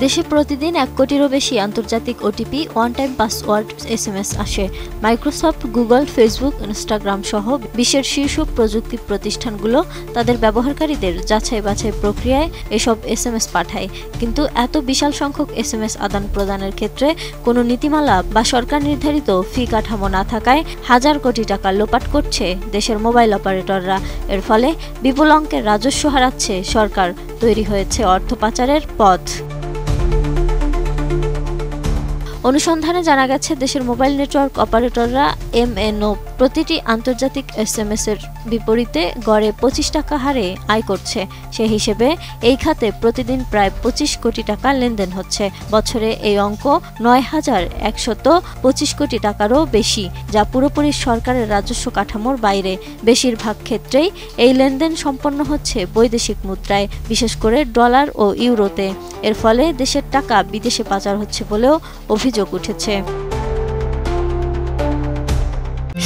দেশে প্রতিদিন 1 কোটিরও বেশি আন্তর্জাতিক OTP one time password SMS আসে। মাইক্রোসফট, গুগল, ফেসবুক, ইনস্টাগ্রাম সহ বিশ্বের শীর্ষ প্রযুক্তি প্রতিষ্ঠানগুলো তাদের ব্যবহারকারীদের যাচাই বাছাই প্রক্রিয়ায় এসব SMS পাঠায়। কিন্তু এত বিশাল সংখ্যক SMS আদান প্রদানের ক্ষেত্রে কোনো নীতিমালা বা সরকার নির্ধারিত ফি কাঠামো না থাকায় হাজার কোটি টাকা লোপাট করছে দেশের মোবাইল অপারেটররা। এর ফলে বিপুল অঙ্কের রাজস্ব হারাচ্ছে সরকার। তৈরি হয়েছে অর্থ পাচারের পথ। অনুসন্ধানে জানা গেছে, দেশের মোবাইল নেটওয়ার্ক অপারেটররা MNO প্রতিটি আন্তর্জাতিক SMS এর বিপরীতে গড়ে 25 টাকা হারে আয় করছে। সে হিসেবে এই খাতে প্রতিদিন প্রায় 25 কোটি টাকা লেনদেন হচ্ছে। বছরে এই অঙ্ক 9,125 কোটি টাকারও বেশি, যা পুরোপুরি সরকারের রাজস্ব কাঠামোর বাইরে। বেশিরভাগ ক্ষেত্রেই এই লেনদেন সম্পন্ন হচ্ছে বৈদেশিক মুদ্রায়, বিশেষ করে ডলার ও ইউরোতে। এর ফলে দেশের টাকা বিদেশে পাচার হচ্ছে বলেও অভিযোগ উঠেছে।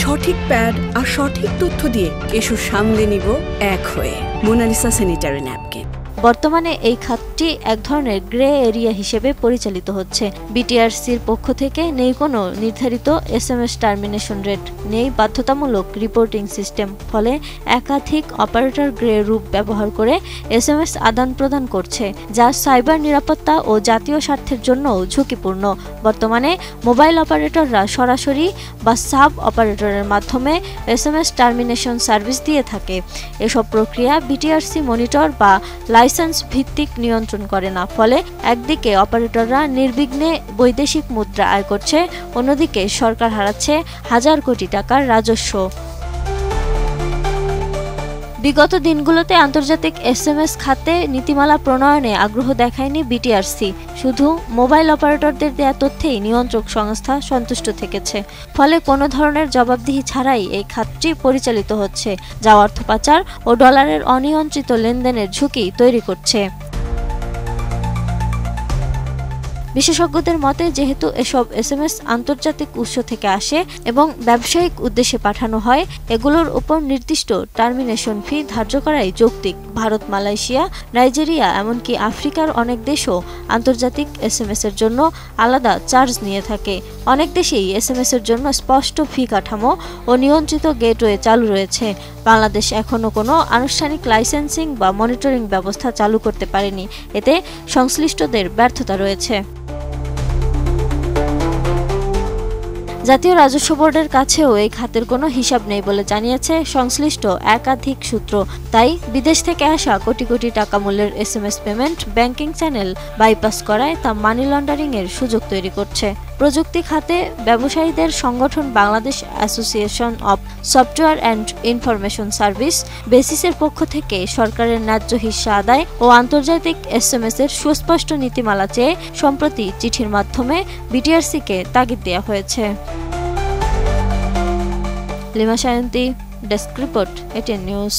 সঠিক প্যাড আর সঠিক তথ্য দিয়ে এসব সামলে নিব এক হয়ে। Monalisa sanitary napkin. বর্তমানে এই খাতটি এক ধরনের গ্রে এরিয়া হিসেবে পরিচালিত হচ্ছে। BTRCর পক্ষ থেকে নেই কোনো নির্ধারিত SMS টার্মিনেশন রেট, নেই বাধ্যতামূলক রিপোর্টিং সিস্টেম। ফলে একাধিক অপারেটর গ্রে রূপ ব্যবহার করে SMS আদান প্রদান করছে, যা সাইবার নিরাপত্তা ও জাতীয় স্বার্থের জন্যও ঝুঁকিপূর্ণ। বর্তমানে মোবাইল অপারেটররা সরাসরি বা সাব অপারেটরের মাধ্যমে SMS টার্মিনেশন সার্ভিস দিয়ে থাকে। এসব প্রক্রিয়া BTRC মনিটর বা লাইসেন্স ভিত্তিক নিয়ন্ত্রণ করে না। ফলে একদিকে অপারেটররা নির্বিঘ্নে বৈদেশিক মুদ্রা আয় করছে, অন্যদিকে সরকার হারাচ্ছে হাজার কোটি টাকার রাজস্ব। বিগত দিনগুলোতে আন্তর্জাতিক SMS খাতে নীতিমালা প্রণয়নে আগ্রহ দেখায়নি BTRC। শুধু মোবাইল অপারেটরদের দেয়া তথ্যেই নিয়ন্ত্রক সংস্থা সন্তুষ্ট থেকেছে। ফলে কোনো ধরনের জবাবদিহি ছাড়াই এই খাতটি পরিচালিত হচ্ছে, যা অর্থ পাচার ও ডলারের অনিয়ন্ত্রিত লেনদেনের ঝুঁকি তৈরি করছে। বিশেষজ্ঞদের মতে, যেহেতু এসব SMS আন্তর্জাতিক উৎস থেকে আসে এবং ব্যবসায়িক উদ্দেশ্যে পাঠানো হয়, এগুলোর উপর নির্দিষ্ট টার্মিনেশন ফি ধার্য করাই যৌক্তিক। ভারত, মালয়েশিয়া, নাইজেরিয়া, এমনকি আফ্রিকার অনেক দেশও আন্তর্জাতিক SMS এর জন্য আলাদা চার্জ নিয়ে থাকে। অনেক দেশেই SMS এর জন্য স্পষ্ট ফি কাঠামো ও নিয়ন্ত্রিত গেটওয়ে চালু রয়েছে। বাংলাদেশ এখনও কোনো আনুষ্ঠানিক লাইসেন্সিং বা মনিটরিং ব্যবস্থা চালু করতে পারেনি। এতে সংশ্লিষ্টদের ব্যর্থতা রয়েছে। জাতীয় রাজস্ব বোর্ডের কাছেও এই খাতের কোনো হিসাব নেই বলে জানিয়েছে সংশ্লিষ্ট একাধিক সূত্র। তাই বিদেশ থেকে আসা কোটি কোটি টাকা মূল্যের SMS payment banking channel bypass করায় তা মানি লন্ডারিং এর সুযোগ তৈরি করছে। প্রযুক্তি খাতে ব্যবসায়ীদের সংগঠন Bangladesh association of software and information service বেসিসের পক্ষ থেকে সরকারের ন্যায্য হিস্সা আদায় ও আন্তর্জাতিক SMS এর সুস্পষ্ট নীতিমালা চেয়ে সম্প্রতি চিঠির মাধ্যমে BTRC-কে তাগিদ দেওয়া হয়েছে। Lima Sayanti, desk report, ATN news.